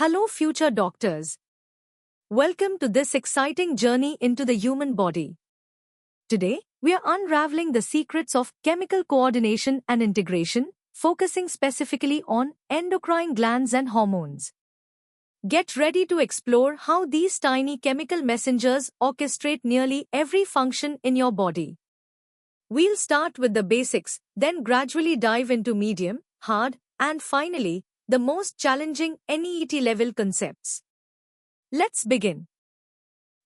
Hello, future doctors. Welcome to this exciting journey into the human body. Today, we are unraveling the secrets of chemical coordination and integration, focusing specifically on endocrine glands and hormones. Get ready to explore how these tiny chemical messengers orchestrate nearly every function in your body. We'll start with the basics, then gradually dive into medium, hard, and finally, the most challenging NEET level concepts. Let's begin.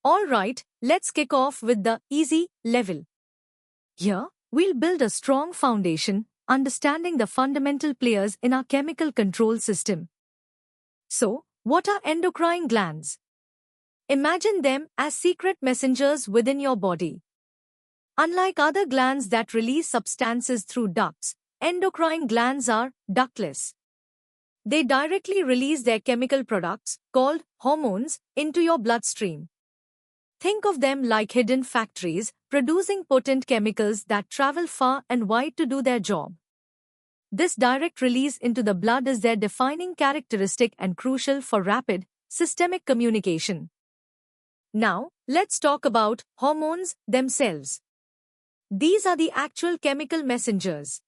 Alright, let's kick off with the easy level. Here, we'll build a strong foundation, understanding the fundamental players in our chemical control system. So, what are endocrine glands? Imagine them as secret messengers within your body. Unlike other glands that release substances through ducts, endocrine glands are ductless. They directly release their chemical products, called hormones, into your bloodstream. Think of them like hidden factories, producing potent chemicals that travel far and wide to do their job. This direct release into the blood is their defining characteristic and crucial for rapid, systemic communication. Now, let's talk about hormones themselves. These are the actual chemical messengers.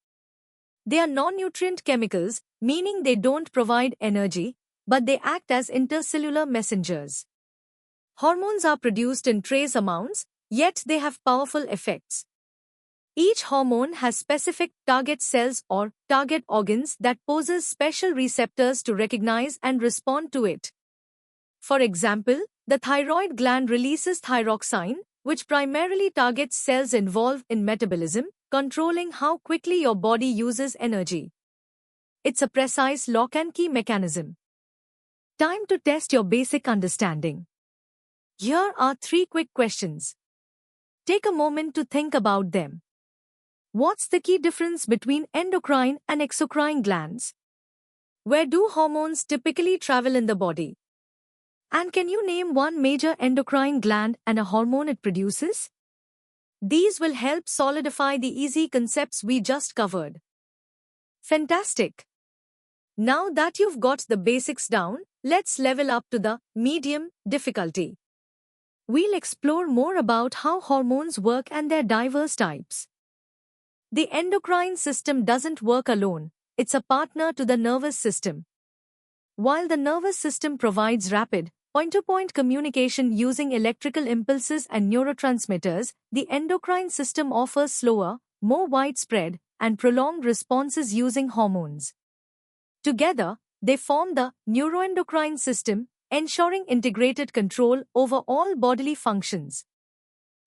They are non-nutrient chemicals, meaning they don't provide energy, but they act as intercellular messengers. Hormones are produced in trace amounts, yet they have powerful effects. Each hormone has specific target cells or target organs that possess special receptors to recognize and respond to it. For example, the thyroid gland releases thyroxine, which primarily targets cells involved in metabolism, controlling how quickly your body uses energy. It's a precise lock and key mechanism. Time to test your basic understanding. Here are 3 quick questions. Take a moment to think about them. What's the key difference between endocrine and exocrine glands? Where do hormones typically travel in the body? And can you name one major endocrine gland and a hormone it produces? These will help solidify the easy concepts we just covered. Fantastic! Now that you've got the basics down, let's level up to the medium difficulty. We'll explore more about how hormones work and their diverse types. The endocrine system doesn't work alone, it's a partner to the nervous system. While the nervous system provides rapid, point-to-point communication using electrical impulses and neurotransmitters, the endocrine system offers slower, more widespread, and prolonged responses using hormones. Together, they form the neuroendocrine system, ensuring integrated control over all bodily functions.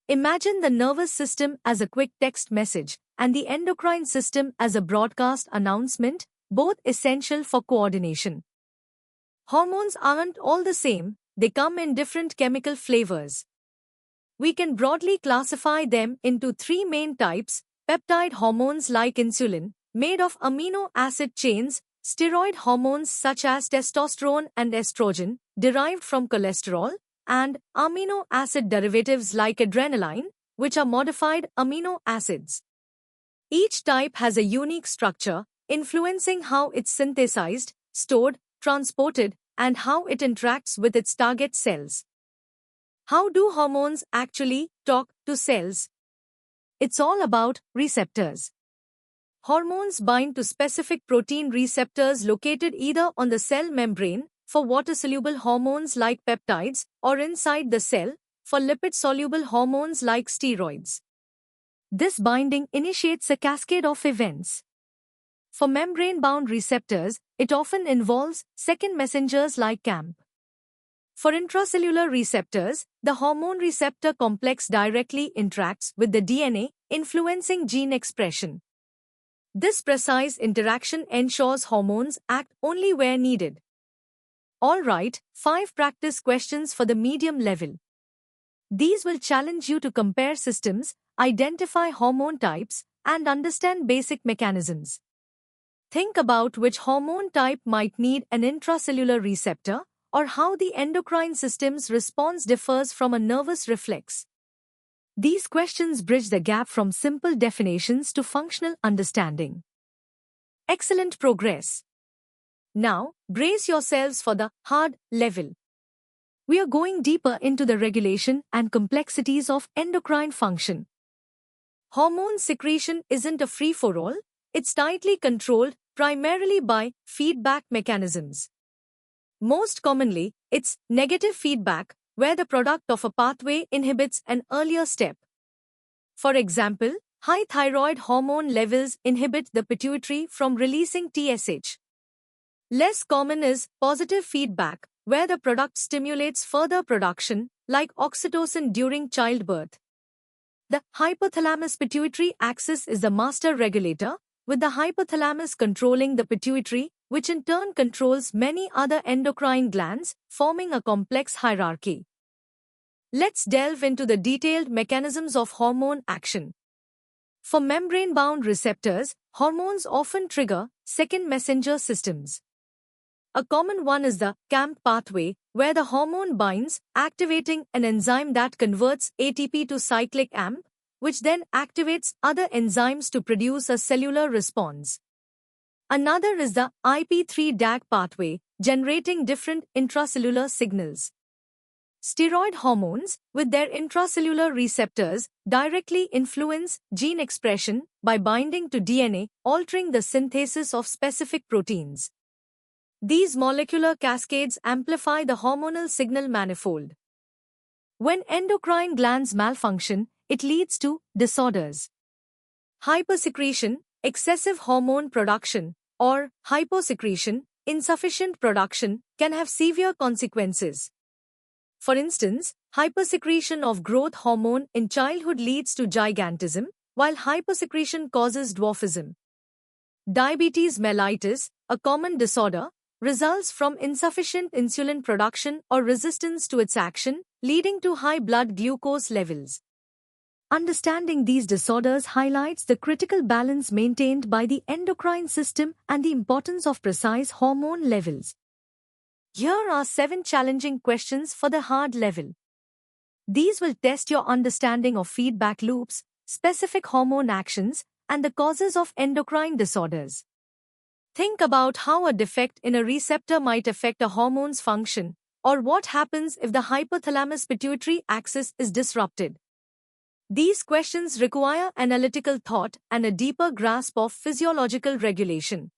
Imagine the nervous system as a quick text message, and the endocrine system as a broadcast announcement, both essential for coordination. Hormones aren't all the same, they come in different chemical flavors. We can broadly classify them into 3 main types: peptide hormones like insulin, made of amino acid chains, steroid hormones such as testosterone and estrogen, derived from cholesterol, and amino acid derivatives like adrenaline, which are modified amino acids. Each type has a unique structure, influencing how it's synthesized, stored, transported, and how it interacts with its target cells. How do hormones actually talk to cells? It's all about receptors. Hormones bind to specific protein receptors located either on the cell membrane, for water-soluble hormones like peptides, or inside the cell, for lipid-soluble hormones like steroids. This binding initiates a cascade of events. For membrane-bound receptors, it often involves second messengers like CAMP. For intracellular receptors, the hormone receptor complex directly interacts with the DNA, influencing gene expression. This precise interaction ensures hormones act only where needed. Alright, 5 practice questions for the medium level. These will challenge you to compare systems, identify hormone types, and understand basic mechanisms. Think about which hormone type might need an intracellular receptor, or how the endocrine system's response differs from a nervous reflex. These questions bridge the gap from simple definitions to functional understanding. Excellent progress. Now, brace yourselves for the hard level. We are going deeper into the regulation and complexities of endocrine function. Hormone secretion isn't a free-for-all, it's tightly controlled primarily by feedback mechanisms. Most commonly, it's negative feedback, where the product of a pathway inhibits an earlier step. For example, high thyroid hormone levels inhibit the pituitary from releasing TSH. Less common is positive feedback, where the product stimulates further production, like oxytocin during childbirth. The hypothalamus-pituitary axis is the master regulator, with the hypothalamus controlling the pituitary, which in turn controls many other endocrine glands, forming a complex hierarchy. Let's delve into the detailed mechanisms of hormone action. For membrane-bound receptors, hormones often trigger second messenger systems. A common one is the CAMP pathway, where the hormone binds, activating an enzyme that converts ATP to cyclic AMP, which then activates other enzymes to produce a cellular response. Another is the IP3-DAG pathway, generating different intracellular signals. Steroid hormones, with their intracellular receptors, directly influence gene expression by binding to DNA, altering the synthesis of specific proteins. These molecular cascades amplify the hormonal signal manifold. When endocrine glands malfunction, it leads to disorders. Hypersecretion, excessive hormone production, or hyposecretion, insufficient production, can have severe consequences. For instance, hypersecretion of growth hormone in childhood leads to gigantism, while hyposecretion causes dwarfism. Diabetes mellitus, a common disorder, results from insufficient insulin production or resistance to its action, leading to high blood glucose levels. Understanding these disorders highlights the critical balance maintained by the endocrine system and the importance of precise hormone levels. Here are 7 challenging questions for the hard level. These will test your understanding of feedback loops, specific hormone actions, and the causes of endocrine disorders. Think about how a defect in a receptor might affect a hormone's function, or what happens if the hypothalamus-pituitary axis is disrupted. These questions require analytical thought and a deeper grasp of physiological regulation.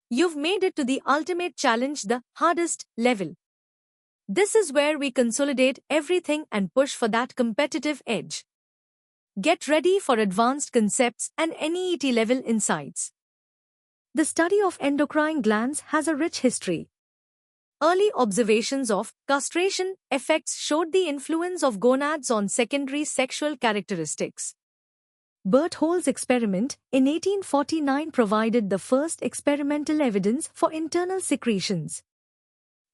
You've made it to the ultimate challenge, the hardest level. This is where we consolidate everything and push for that competitive edge. Get ready for advanced concepts and NEET-level insights. The study of endocrine glands has a rich history. Early observations of castration effects showed the influence of gonads on secondary sexual characteristics. Bert Hole's experiment in 1849 provided the first experimental evidence for internal secretions.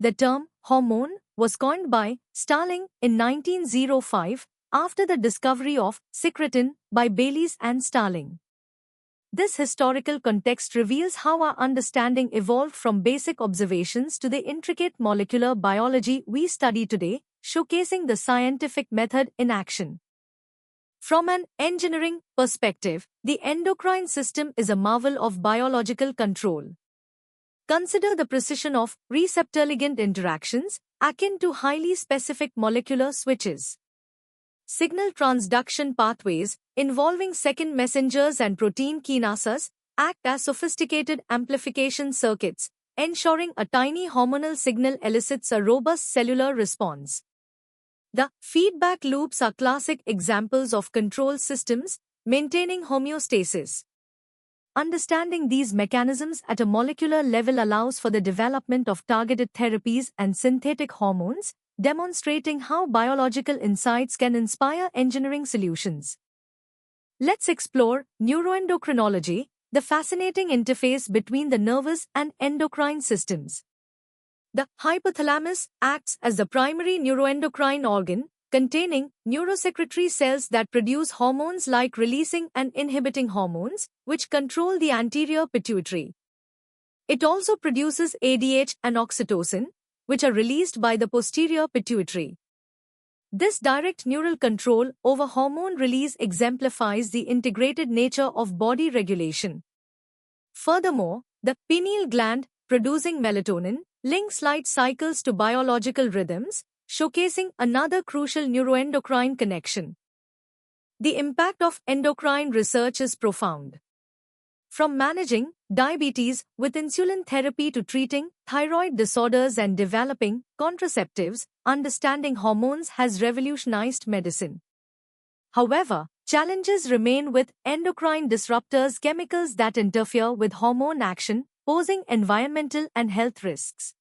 The term hormone was coined by Starling in 1905 after the discovery of secretin by Baylis and Starling. This historical context reveals how our understanding evolved from basic observations to the intricate molecular biology we study today, showcasing the scientific method in action. From an engineering perspective, the endocrine system is a marvel of biological control. Consider the precision of receptor-ligand interactions, akin to highly specific molecular switches. Signal transduction pathways, involving second messengers and protein kinases, act as sophisticated amplification circuits, ensuring a tiny hormonal signal elicits a robust cellular response. The feedback loops are classic examples of control systems, maintaining homeostasis. Understanding these mechanisms at a molecular level allows for the development of targeted therapies and synthetic hormones, demonstrating how biological insights can inspire engineering solutions. Let's explore neuroendocrinology, the fascinating interface between the nervous and endocrine systems. The hypothalamus acts as the primary neuroendocrine organ, containing neurosecretory cells that produce hormones like releasing and inhibiting hormones, which control the anterior pituitary. It also produces ADH and oxytocin, which are released by the posterior pituitary. This direct neural control over hormone release exemplifies the integrated nature of body regulation. Furthermore, the pineal gland, producing melatonin, links light cycles to biological rhythms, showcasing another crucial neuroendocrine connection. The impact of endocrine research is profound. From managing diabetes with insulin therapy to treating thyroid disorders and developing contraceptives, understanding hormones has revolutionized medicine. However, challenges remain with endocrine disruptors, chemicals that interfere with hormone action, posing environmental and health risks.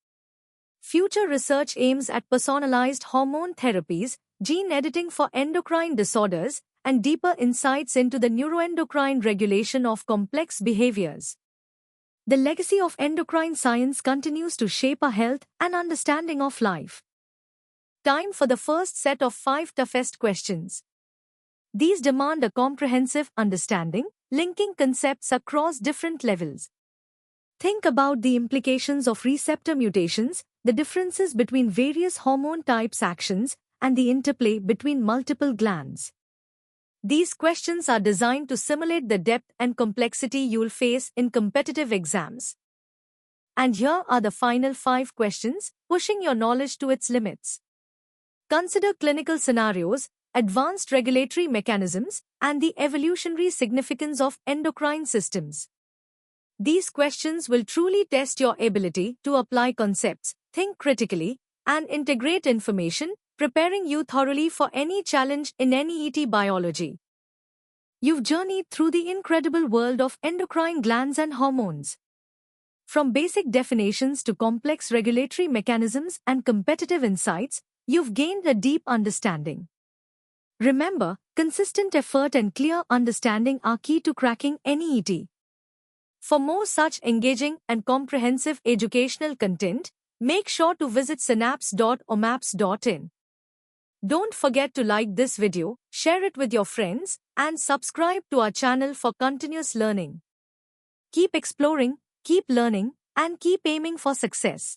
Future research aims at personalized hormone therapies, gene editing for endocrine disorders, and deeper insights into the neuroendocrine regulation of complex behaviors. The legacy of endocrine science continues to shape our health and understanding of life. Time for the first set of 5 toughest questions. These demand a comprehensive understanding, linking concepts across different levels. Think about the implications of receptor mutations, the differences between various hormone types' actions, and the interplay between multiple glands. These questions are designed to simulate the depth and complexity you'll face in competitive exams. And here are the final 5 questions, pushing your knowledge to its limits. Consider clinical scenarios, advanced regulatory mechanisms, and the evolutionary significance of endocrine systems. These questions will truly test your ability to apply concepts, think critically, and integrate information, preparing you thoroughly for any challenge in NEET biology. You've journeyed through the incredible world of endocrine glands and hormones. From basic definitions to complex regulatory mechanisms and competitive insights, you've gained a deep understanding. Remember, consistent effort and clear understanding are key to cracking NEET. For more such engaging and comprehensive educational content, make sure to visit synapse.omaps.in. Don't forget to like this video, share it with your friends, and subscribe to our channel for continuous learning. Keep exploring, keep learning, and keep aiming for success.